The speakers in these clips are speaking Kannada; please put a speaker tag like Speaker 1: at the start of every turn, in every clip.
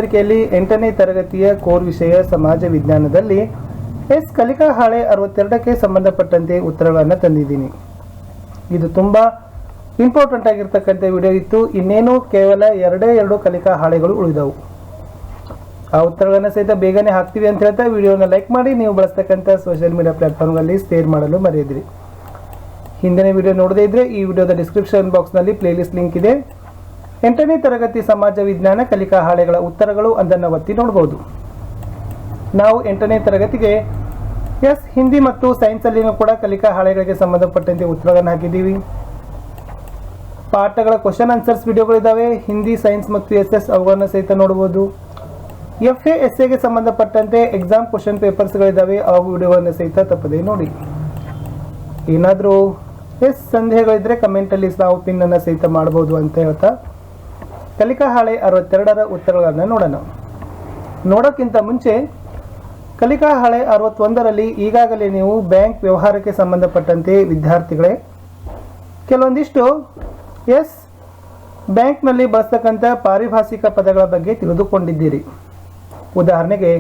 Speaker 1: ಪತ್ರಿಕೆಯಲ್ಲಿ 8ನೇ ತರಗತಿಯ ಕೋರ್ ವಿಷಯ ಸಮಾಜ ವಿಜ್ಞಾನದಲ್ಲಿ ಕಲಿಕಾ ಹಾಳೆ 62ಕ್ಕೆ ಸಂಬಂಧಪಟ್ಟಂತೆ ಉತ್ತರಗಳನ್ನು ತಂದಿದ್ದೀನಿ. ಇದು ತುಂಬಾ ಇಂಪಾರ್ಟೆಂಟ್ ಆಗಿರ್ತಕ್ಕಂಥ ವಿಡಿಯೋ ಇತ್ತು. ಇನ್ನೇನು ಕೇವಲ ಎರಡು ಕಲಿಕಾ ಹಾಳೆಗಳು ಉಳಿದವು. ಆ ಉತ್ತರಗಳನ್ನು ಸಹಿತ ಬೇಗನೆ ಹಾಕ್ತೀವಿ ಅಂತ ಹೇಳ್ತಾ ವಿಡಿಯೋನ ಲೈಕ್ ಮಾಡಿ, ನೀವು ಬಳಸ್ತಕ್ಕಂಥ ಸೋಷಿಯಲ್ ಮೀಡಿಯಾ ಪ್ಲಾಟ್ಫಾರ್ಮ್ಗಳಲ್ಲಿ ಶೇರ್ ಮಾಡಲು ಮರೆಯದಿರಿ. ಹಿಂದಿನ ವಿಡಿಯೋ ನೋಡದೇ ಇದ್ರೆ ಈ ವಿಡಿಯೋದ ಡಿಸ್ಕ್ರಿಪ್ಷನ್ ಬಾಕ್ಸ್ನಲ್ಲಿ ಪ್ಲೇಲಿಸ್ಟ್ ಲಿಂಕ್ ಇದೆ. 8ನೇ ತರಗತಿ ಸಮಾಜ ವಿಜ್ಞಾನ ಕಲಿಕಾ ಹಾಳೆಗಳ ಉತ್ತರಗಳು ಅದನ್ನು ಒತ್ತಿ ನೋಡಬಹುದು. ನಾವು 8ನೇ ತರಗತಿಗೆ ಹಿಂದಿ ಮತ್ತು ಸೈನ್ಸ್ ಅಲ್ಲಿನೂ ಕೂಡ ಕಲಿಕಾ ಹಾಳೆಗಳಿಗೆ ಸಂಬಂಧಪಟ್ಟಂತೆ ಉತ್ತರಗಳನ್ನು ಹಾಕಿದ್ದೀವಿ. ಪಾಠಗಳ ಕ್ವಶನ್ ಆನ್ಸರ್ಸ್ ವಿಡಿಯೋಗಳಿದ್ದಾವೆ. ಹಿಂದಿ, ಸೈನ್ಸ್ ಮತ್ತು SS ಅವುಗಳನ್ನು ಸಹಿತ ನೋಡಬಹುದು. FA SAಗೆ ಸಂಬಂಧಪಟ್ಟಂತೆ ಎಕ್ಸಾಮ್ ಕ್ವಶನ್ ಪೇಪರ್ಸ್ಗಳಿದ್ದಾವೆ. ಅವು ವಿಡಿಯೋಗಳನ್ನು ಸಹಿತ ತಪ್ಪದೇ ನೋಡಿ. ಏನಾದರೂ ಸಂದೇಹಗಳಿದ್ರೆ ಕಮೆಂಟಲ್ಲಿ ನಾವು ಪಿನ್ ಅನ್ನು ಸಹಿತ ಮಾಡಬಹುದು ಅಂತ ಹೇಳ್ತಾ ಕಲಿಕಾ ಹಾಳೆ 62ರ ಉತ್ತರಗಳನ್ನು ನೋಡೋಣ. ನೋಡೋಕ್ಕಿಂತ ಮುಂಚೆ ಕಲಿಕಾ ಹಾಳೆ 61ರಲ್ಲಿ ಈಗಾಗಲೇ ನೀವು ಬ್ಯಾಂಕ್ ವ್ಯವಹಾರಕ್ಕೆ ಸಂಬಂಧಪಟ್ಟಂತೆ ವಿದ್ಯಾರ್ಥಿಗಳೇ ಕೆಲವೊಂದಿಷ್ಟು ಬ್ಯಾಂಕ್ನಲ್ಲಿ ಬಳಸ್ತಕ್ಕಂಥ ಪಾರಿಭಾಷಿಕ ಪದಗಳ ಬಗ್ಗೆ ತಿಳಿದುಕೊಂಡಿದ್ದೀರಿ. ಉದಾಹರಣೆಗೆ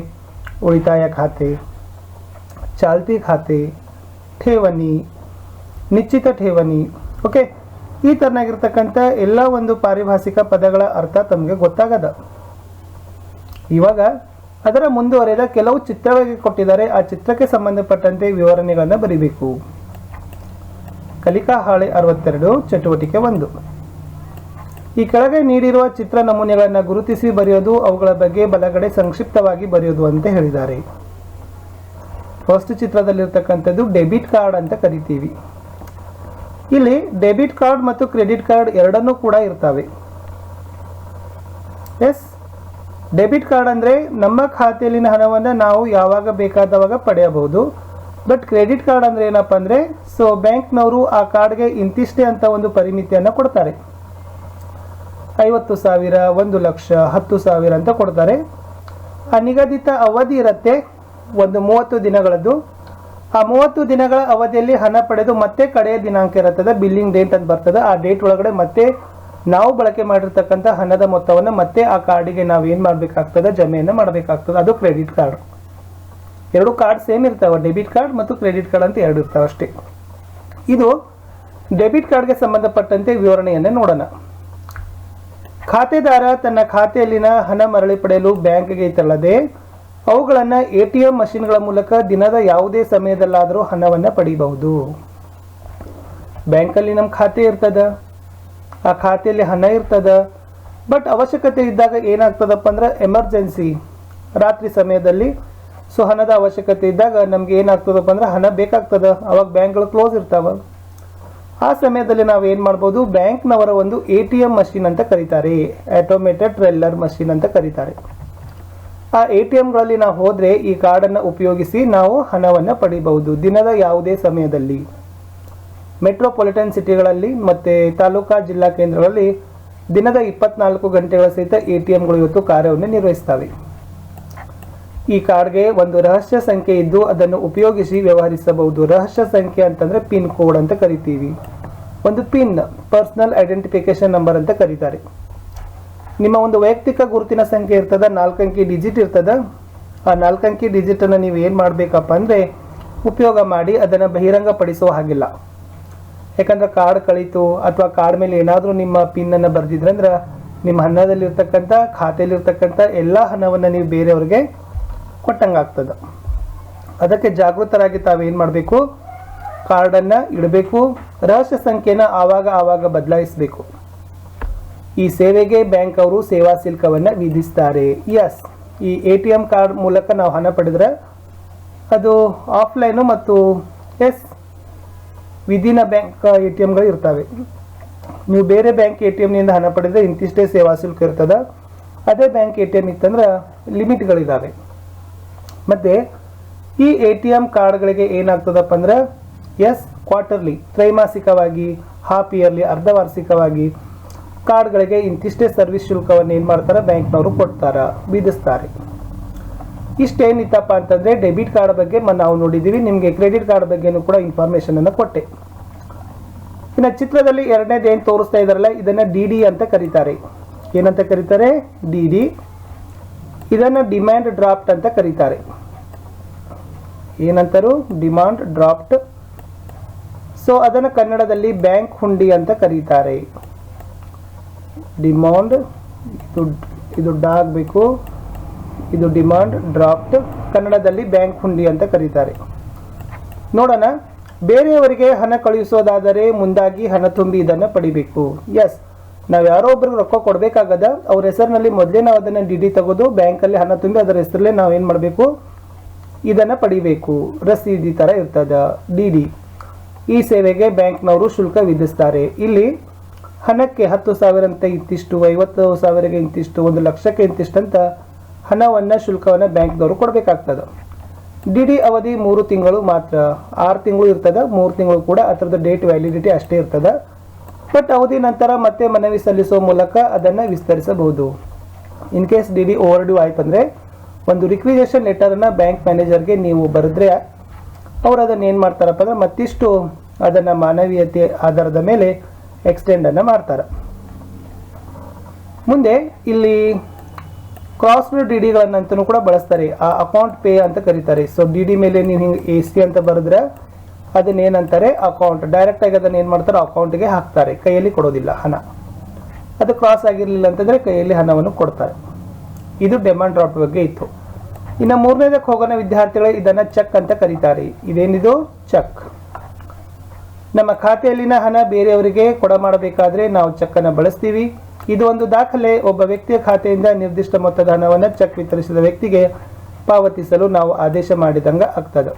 Speaker 1: ಉಳಿತಾಯ ಖಾತೆ, ಚಾಲ್ತಿ ಖಾತೆ, ಠೇವಣಿ, ನಿಶ್ಚಿತ ಠೇವಣಿ, ಓಕೆ, ಈ ಥರನಾಗಿರ್ತಕ್ಕಂಥ ಎಲ್ಲ ಒಂದು ಪಾರಿಭಾಷಿಕ ಪದಗಳ ಅರ್ಥ ತಮಗೆ ಗೊತ್ತಾಗದ. ಇವಾಗ ಅದರ ಮುಂದುವರೆದ ಕೆಲವು ಚಿತ್ರಗಳಿಗೆ ಕೊಟ್ಟಿದ್ದಾರೆ. ಆ ಚಿತ್ರಕ್ಕೆ ಸಂಬಂಧಪಟ್ಟಂತೆ ವಿವರಣೆಗಳನ್ನು ಬರೀಬೇಕು. ಕಲಿಕಾ ಹಾಳೆ 62 ಚಟುವಟಿಕೆ 1. ಈ ಕೆಳಗೆ ನೀಡಿರುವ ಚಿತ್ರ ನಮೂನೆಗಳನ್ನು ಗುರುತಿಸಿ ಬರೆಯೋದು, ಅವುಗಳ ಬಗ್ಗೆ ಬಲಗಡೆ ಸಂಕ್ಷಿಪ್ತವಾಗಿ ಬರೆಯೋದು ಅಂತ ಹೇಳಿದ್ದಾರೆ. ಫಸ್ಟ್ ಚಿತ್ರದಲ್ಲಿರ್ತಕ್ಕಂಥದ್ದು ಡೆಬಿಟ್ ಕಾರ್ಡ್ ಅಂತ ಕರಿತೀವಿ. ಇಲ್ಲಿ ಡೆಬಿಟ್ ಕಾರ್ಡ್ ಮತ್ತು ಕ್ರೆಡಿಟ್ ಕಾರ್ಡ್ ಎರಡನ್ನೂ ಕೂಡ ಇರ್ತವೆ. ಡೆಬಿಟ್ ಕಾರ್ಡ್ ಅಂದರೆ ನಮ್ಮ ಖಾತೆಯಲ್ಲಿನ ಹಣವನ್ನು ನಾವು ಯಾವಾಗ ಬೇಕಾದವಾಗ ಪಡೆಯಬಹುದು. ಬಟ್ ಕ್ರೆಡಿಟ್ ಕಾರ್ಡ್ ಅಂದರೆ ಏನಪ್ಪ ಅಂದರೆ ಬ್ಯಾಂಕ್ನವರು ಆ ಕಾರ್ಡ್ಗೆ ಇಂತಿಷ್ಟೇ ಅಂತ ಒಂದು ಪರಿಮಿತಿಯನ್ನು ಕೊಡ್ತಾರೆ. 50,000, 1 ಲಕ್ಷ, 10,000 ಅಂತ ಕೊಡ್ತಾರೆ. ಆ ನಿಗದಿತ ಅವಧಿ ಇರುತ್ತೆ, ಒಂದು 30 ದಿನಗಳದ್ದು. ಆ 30 ದಿನಗಳ ಅವಧಿಯಲ್ಲಿ ಹಣ ಪಡೆದು ಮತ್ತೆ ಕಡೆಯ ದಿನಾಂಕ ಇರುತ್ತದೆ, ಬಿಲ್ಲಿಂಗ್ ಡೇಟ್ ಅಂತ ಬರ್ತದೆ. ಆ ಡೇಟ್ ಒಳಗಡೆ ಮತ್ತೆ ನಾವು ಬಳಕೆ ಮಾಡಿರ್ತಕ್ಕಂಥ ಹಣದ ಮೊತ್ತವನ್ನು ಮತ್ತೆ ಆ ಕಾರ್ಡಿಗೆ ನಾವು ಏನು ಮಾಡಬೇಕಾಗ್ತದೆ, ಜಮೆಯನ್ನು ಮಾಡಬೇಕಾಗ್ತದೆ. ಅದು ಕ್ರೆಡಿಟ್ ಕಾರ್ಡ್. ಎರಡು ಕಾರ್ಡ್ ಸೇಮ್ ಇರ್ತಾವೆ, ಡೆಬಿಟ್ ಕಾರ್ಡ್ ಮತ್ತು ಕ್ರೆಡಿಟ್ ಕಾರ್ಡ್ ಅಂತ ಎರಡು ಇರ್ತಾವೆ ಅಷ್ಟೇ. ಇದು ಡೆಬಿಟ್ ಕಾರ್ಡ್ಗೆ ಸಂಬಂಧಪಟ್ಟಂತೆ ವಿವರಣೆಯನ್ನು ನೋಡೋಣ. ಖಾತೆದಾರ ತನ್ನ ಖಾತೆಯಲ್ಲಿನ ಹಣ ಮರಳಿ ಪಡೆಯಲು ಬ್ಯಾಂಕ್ಗೆ ತೆರಳದೆ ಅವುಗಳನ್ನು ATM ಮಷಿನ್ಗಳ ಮೂಲಕ ದಿನದ ಯಾವುದೇ ಸಮಯದಲ್ಲಾದರೂ ಹಣವನ್ನು ಪಡೆಯಬಹುದು. ಬ್ಯಾಂಕಲ್ಲಿ ನಮ್ಮ ಖಾತೆ ಇರ್ತದ, ಆ ಖಾತೆಯಲ್ಲಿ ಹಣ ಇರ್ತದ. ಬಟ್ ಅವಶ್ಯಕತೆ ಇದ್ದಾಗ ಏನಾಗ್ತದಪ್ಪ ಅಂದ್ರೆ ಎಮರ್ಜೆನ್ಸಿ ರಾತ್ರಿ ಸಮಯದಲ್ಲಿ ಹಣದ ಅವಶ್ಯಕತೆ ಇದ್ದಾಗ ನಮ್ಗೆ ಏನಾಗ್ತದಪ್ಪ ಅಂದ್ರೆ ಹಣ ಬೇಕಾಗ್ತದ. ಅವಾಗ ಬ್ಯಾಂಕ್ಗಳು ಕ್ಲೋಸ್ ಇರ್ತಾವ. ಆ ಸಮಯದಲ್ಲಿ ನಾವು ಏನು ಮಾಡ್ಬೋದು, ಬ್ಯಾಂಕ್ನವರ ಒಂದು ATM ಮಷಿನ್ ಅಂತ ಕರೀತಾರೆ, ಆಟೋಮೇಟೆಡ್ ಟೆಲ್ಲರ್ ಮಷಿನ್ ಅಂತ ಕರೀತಾರೆ. ಆ ATMಗಳಲ್ಲಿ ನಾವು ಹೋದರೆ ಈ ಕಾರ್ಡನ್ನು ಉಪಯೋಗಿಸಿ ನಾವು ಹಣವನ್ನು ಪಡಿಬಹುದು ದಿನದ ಯಾವುದೇ ಸಮಯದಲ್ಲಿ. ಮೆಟ್ರೋಪಾಲಿಟನ್ ಸಿಟಿಗಳಲ್ಲಿ ಮತ್ತು ತಾಲೂಕಾ ಜಿಲ್ಲಾ ಕೇಂದ್ರಗಳಲ್ಲಿ ದಿನದ 24 ಗಂಟೆಗಳ ಸಹಿತ ATMಗಳು ಇವತ್ತು ಕಾರ್ಯವನ್ನು ನಿರ್ವಹಿಸ್ತವೆ. ಈ ಕಾರ್ಡ್ಗೆ ಒಂದು ರಹಸ್ಯ ಸಂಖ್ಯೆ ಇದ್ದು ಅದನ್ನು ಉಪಯೋಗಿಸಿ ವ್ಯವಹರಿಸಬಹುದು. ರಹಸ್ಯ ಸಂಖ್ಯೆ ಅಂತಂದರೆ ಪಿನ್ ಕೋಡ್ ಅಂತ ಕರಿತೀವಿ. ಒಂದು ಪಿನ್, ಪರ್ಸನಲ್ ಐಡೆಂಟಿಫಿಕೇಶನ್ ನಂಬರ್ ಅಂತ ಕರೀತಾರೆ. ನಿಮ್ಮ ಒಂದು ವೈಯಕ್ತಿಕ ಗುರುತಿನ ಸಂಖ್ಯೆ ಇರ್ತದ, 4 ಅಂಕಿ ಡಿಜಿಟ್ ಇರ್ತದ. ಆ 4 ಅಂಕಿ ಡಿಜಿಟನ್ನು ನೀವು ಏನು ಮಾಡಬೇಕಪ್ಪ ಅಂದರೆ ಉಪಯೋಗ ಮಾಡಿ ಅದನ್ನು ಬಹಿರಂಗ ಪಡಿಸೋ ಹಾಗಿಲ್ಲ. ಯಾಕಂದ್ರೆ ಕಾರ್ಡ್ ಕಳೀತು ಅಥವಾ ಕಾರ್ಡ್ ಮೇಲೆ ಏನಾದರೂ ನಿಮ್ಮ ಪಿನ್ನನ್ನು ಬರೆದಿದ್ರೆ ಅಂದ್ರೆ ನಿಮ್ಮ ಹಣದಲ್ಲಿರ್ತಕ್ಕಂಥ ಖಾತೆಯಲ್ಲಿರ್ತಕ್ಕಂಥ ಎಲ್ಲ ಹಣವನ್ನು ನೀವು ಬೇರೆಯವ್ರಿಗೆ ಕೊಟ್ಟಂಗಾಗ್ತದೆ. ಅದಕ್ಕೆ ಜಾಗೃತರಾಗಿ ತಾವೇನು ಮಾಡಬೇಕು, ಕಾರ್ಡನ್ನು ಇಡಬೇಕು. ರಹಸ್ಯ ಸಂಖ್ಯೆನ ಆವಾಗ ಬದಲಾಯಿಸಬೇಕು. ಈ ಸೇವೆಗೆ ಬ್ಯಾಂಕ್ ಅವರು ಸೇವಾ ಶುಲ್ಕವನ್ನು ವಿಧಿಸ್ತಾರೆ. ಈ ATM ಕಾರ್ಡ್ ಮೂಲಕ ನಾವು ಹಣ ಪಡೆದ್ರೆ ಅದು ಆಫ್ಲೈನು ಮತ್ತು ವಿದಿನ ಬ್ಯಾಂಕ್ ATMಗಳು ಇರ್ತವೆ. ನೀವು ಬೇರೆ ಬ್ಯಾಂಕ್ ATMನಿಂದ ಹಣ ಪಡೆದರೆ ಇಂತಿಷ್ಟೇ ಸೇವಾ ಶುಲ್ಕ ಇರ್ತದೆ. ಅದೇ ಬ್ಯಾಂಕ್ ATM ಇತ್ತಂದ್ರೆ ಲಿಮಿಟ್ಗಳಿದ್ದಾವೆ. ಮತ್ತು ಈ ATM ಕಾರ್ಡ್ಗಳಿಗೆ ಏನಾಗ್ತದಪ್ಪ ಅಂದ್ರೆ ಕ್ವಾರ್ಟರ್ಲಿ, ತ್ರೈಮಾಸಿಕವಾಗಿ, ಹಾಫ್ ಇಯರ್ಲಿ, ಅರ್ಧವಾರ್ಷಿಕವಾಗಿ ಕಾರ್ಡ್ಗಳಿಗೆ ಇಂತಿಷ್ಟೇ ಸರ್ವಿಸ್ ಶುಲ್ಕವನ್ನು ಏನು ಮಾಡ್ತಾರೆ, ಬ್ಯಾಂಕ್ನವರು ಕೊಡ್ತಾರೆ, ವಿಧಿಸ್ತಾರೆ. ಇಷ್ಟೇನಿತ್ತಪ್ಪ ಅಂತಂದರೆ ಡೆಬಿಟ್ ಕಾರ್ಡ್ ಬಗ್ಗೆ ನಾವು ನೋಡಿದ್ದೀವಿ. ನಿಮಗೆ ಕ್ರೆಡಿಟ್ ಕಾರ್ಡ್ ಬಗ್ಗೆನೂ ಕೂಡ ಇನ್ಫಾರ್ಮೇಷನನ್ನು ಕೊಟ್ಟೆ. ಇನ್ನು ಚಿತ್ರದಲ್ಲಿ ಎರಡನೇದು ಏನು ತೋರಿಸ್ತಾ ಇದ್ದಾರಲ್ಲ, ಇದನ್ನು DD ಅಂತ ಕರೀತಾರೆ. ಏನಂತ ಕರೀತಾರೆ? DD. ಇದನ್ನು ಡಿಮ್ಯಾಂಡ್ ಡ್ರಾಫ್ಟ್ ಅಂತ ಕರೀತಾರೆ. ಏನಂತಾರು? Demand draft. ಸೊ ಅದನ್ನು ಕನ್ನಡದಲ್ಲಿ ಬ್ಯಾಂಕ್ ಹುಂಡಿ ಅಂತ ಕರೀತಾರೆ. ಡಿಮಾಂಡ್, ಇದು ಡಾಗಬೇಕು, ಇದು ಡಿಮಾಂಡ್ ಡ್ರಾಫ್ಟ್, ಕನ್ನಡದಲ್ಲಿ ಬ್ಯಾಂಕ್ ಹುಂಡಿ ಅಂತ ಕರೀತಾರೆ. ನೋಡೋಣ, ಬೇರೆಯವರಿಗೆ ಹಣ ಕಳುಹಿಸೋದಾದರೆ ಮುಂದಾಗಿ ಹಣ ತುಂಬಿ ಇದನ್ನು ಪಡಿಬೇಕು. ಎಸ್, ನಾವು ಯಾರೋ ಒಬ್ರಿಗೆ ರೊಕ್ಕ ಕೊಡಬೇಕಾಗದ, ಅವ್ರ ಹೆಸರಿನಲ್ಲಿ ಮೊದಲೇ ನಾವು ಅದನ್ನು ಡಿ ಡಿ ತೆಗೆದು ಬ್ಯಾಂಕಲ್ಲಿ ಹಣ ತುಂಬಿ ಅದರ ಹೆಸರಲ್ಲೇ ನಾವು ಏನು ಮಾಡಬೇಕು, ಇದನ್ನು ಪಡಿಬೇಕು. ರಸೀದಿ ಥರ ಇರ್ತದ ಡಿ ಡಿ. ಈ ಸೇವೆಗೆ ಬ್ಯಾಂಕ್ನವರು ಶುಲ್ಕ ವಿಧಿಸ್ತಾರೆ. ಇಲ್ಲಿ ಹಣಕ್ಕೆ 10,000 ಅಂತ ಇಂತಿಷ್ಟು, 50,000ಗೆ ಇಂತಿಷ್ಟು, 1 ಲಕ್ಷಕ್ಕೆ ಇಂತಿಷ್ಟು ಅಂತ ಹಣವನ್ನು ಶುಲ್ಕವನ್ನು ಬ್ಯಾಂಕ್ದವರು ಕೊಡಬೇಕಾಗ್ತದೆ. ಡಿ ಡಿ ಅವಧಿ 3 ತಿಂಗಳು ಮಾತ್ರ. 6 ತಿಂಗಳು ಇರ್ತದೆ, 3 ತಿಂಗಳು ಕೂಡ ಅದರದ ಡೇಟ್ ವ್ಯಾಲಿಡಿಟಿ ಅಷ್ಟೇ ಇರ್ತದೆ. ಬಟ್ ಅವಧಿ ನಂತರ ಮತ್ತೆ ಮನವಿ ಸಲ್ಲಿಸುವ ಮೂಲಕ ಅದನ್ನು ವಿಸ್ತರಿಸಬಹುದು. In case D D overdue ಆಯ್ತಂದರೆ ಒಂದು ರಿಕ್ವಿಸೇಷನ್ ಲೆಟರನ್ನು ಬ್ಯಾಂಕ್ ಮ್ಯಾನೇಜರ್ಗೆ ನೀವು ಬರೆದ್ರೆ ಅವ್ರು ಅದನ್ನು ಏನು ಮಾಡ್ತಾರಪ್ಪ ಅಂದ್ರೆ ಮತ್ತಿಷ್ಟು ಅದನ್ನು ಮಾನವೀಯತೆ ಆಧಾರದ ಮೇಲೆ ಎಕ್ಸ್ಟೆಂಡನ್ನು ಮಾಡ್ತಾರೆ. ಮುಂದೆ ಇಲ್ಲಿ ಕ್ರಾಸ್ಡ್ ಡಿ ಡಿಗಳನ್ನಂತೂ ಕೂಡ ಬಳಸ್ತಾರೆ. ಆ ಅಕೌಂಟ್ ಪೇ ಅಂತ ಕರೀತಾರೆ. ಸೊ ಡಿ ಡಿ ಮೇಲೆ ನೀವು ಹಿಂಗೆ AC ಅಂತ ಬರೆದ್ರೆ ಅದನ್ನ ಏನಂತಾರೆ, ಅಕೌಂಟ್. ಡೈರೆಕ್ಟಾಗಿ ಅದನ್ನು ಏನು ಮಾಡ್ತಾರೆ, ಅಕೌಂಟ್ಗೆ ಹಾಕ್ತಾರೆ, ಕೈಯಲ್ಲಿ ಕೊಡೋದಿಲ್ಲ ಹಣ. ಅದು ಕ್ರಾಸ್ ಆಗಿರಲಿಲ್ಲ ಅಂತಂದರೆ ಕೈಯಲ್ಲಿ ಹಣವನ್ನು ಕೊಡ್ತಾರೆ. ಇದು ಡಿಮಾಂಡ್ ಡ್ರಾಫ್ಟ್ ಬಗ್ಗೆ ಇತ್ತು. ಇನ್ನು 3ನೇದಕ್ಕೆ ಹೋಗೋಣ ವಿದ್ಯಾರ್ಥಿಗಳು, ಇದನ್ನು ಚೆಕ್ ಅಂತ ಕರೀತಾರೆ. ಇದೇನಿದು? ಚೆಕ್. ನಮ್ಮ ಖಾತೆಯಲ್ಲಿನ ಹಣ ಬೇರೆಯವರಿಗೆ ಕೊಡ ಮಾಡಬೇಕಾದ್ರೆ ನಾವು ಚೆಕ್ಕನ್ನು ಬಳಸ್ತೀವಿ. ಇದು ಒಂದು ದಾಖಲೆ. ಒಬ್ಬ ವ್ಯಕ್ತಿಯ ಖಾತೆಯಿಂದ ನಿರ್ದಿಷ್ಟ ಮೊತ್ತದ ಹಣವನ್ನು ಚೆಕ್ ವಿತರಿಸಿದ ವ್ಯಕ್ತಿಗೆ ಪಾವತಿಸಲು ನಾವು ಆದೇಶ ಮಾಡಿದಂಗೆ ಆಗ್ತದೆ.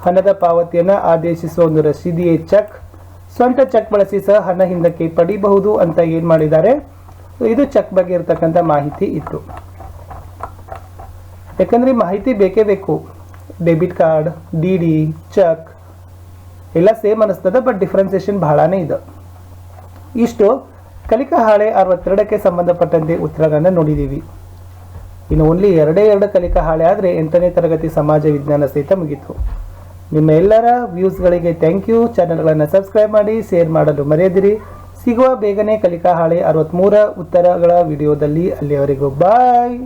Speaker 1: ಹಣದ ಪಾವತಿಯನ್ನು ಆದೇಶಿಸುವ ಒಂದು ರಸೀದಿಯೇ ಚೆಕ್. ಸ್ವಂತ ಚೆಕ್ ಬಳಸಿ ಸಹ ಹಣ ಹಿಂದಕ್ಕೆ ಪಡಿಬಹುದು ಅಂತ ಏನು ಮಾಡಿದ್ದಾರೆ. ಇದು ಚೆಕ್ ಬಗ್ಗೆ ಇರತಕ್ಕಂಥ ಮಾಹಿತಿ ಇತ್ತು. ಯಾಕಂದ್ರೆ ಮಾಹಿತಿ ಬೇಕೇ ಬೇಕು. Debit card, D D, cheque ಎಲ್ಲ ಸೇಮ್ ಅನಿಸ್ತದೆ, ಬಟ್ ಡಿಫ್ರೆನ್ಸಿಯೇಷನ್ ಬಹಳನೇ ಇದೆ. ಇಷ್ಟು ಕಲಿಕಾ ಹಾಳೆ 62ಕ್ಕೆ ಸಂಬಂಧಪಟ್ಟಂತೆ ಉತ್ತರಗಳನ್ನು ನೋಡಿದ್ದೀವಿ. ಇನ್ನು ಓನ್ಲಿ 2 ಕಲಿಕಾ ಹಾಳೆ ಆದರೆ 8ನೇ ತರಗತಿ ಸಮಾಜ ವಿಜ್ಞಾನ ಸಹಿತ ಮುಗೀತು. ನಿಮ್ಮ ಎಲ್ಲರ ವ್ಯೂಸ್ಗಳಿಗೆ ಥ್ಯಾಂಕ್ ಯು. ಚಾನಲ್ಗಳನ್ನು ಸಬ್ಸ್ಕ್ರೈಬ್ ಮಾಡಿ, ಶೇರ್ ಮಾಡಲು ಮರೆಯದಿರಿ. ಸಿಗುವ ಬೇಗನೆ ಕಲಿಕಾ ಹಾಳೆ 63 ಉತ್ತರಗಳ ವಿಡಿಯೋದಲ್ಲಿ. ಅಲ್ಲಿಯವರೆಗೂ ಬಾಯ್.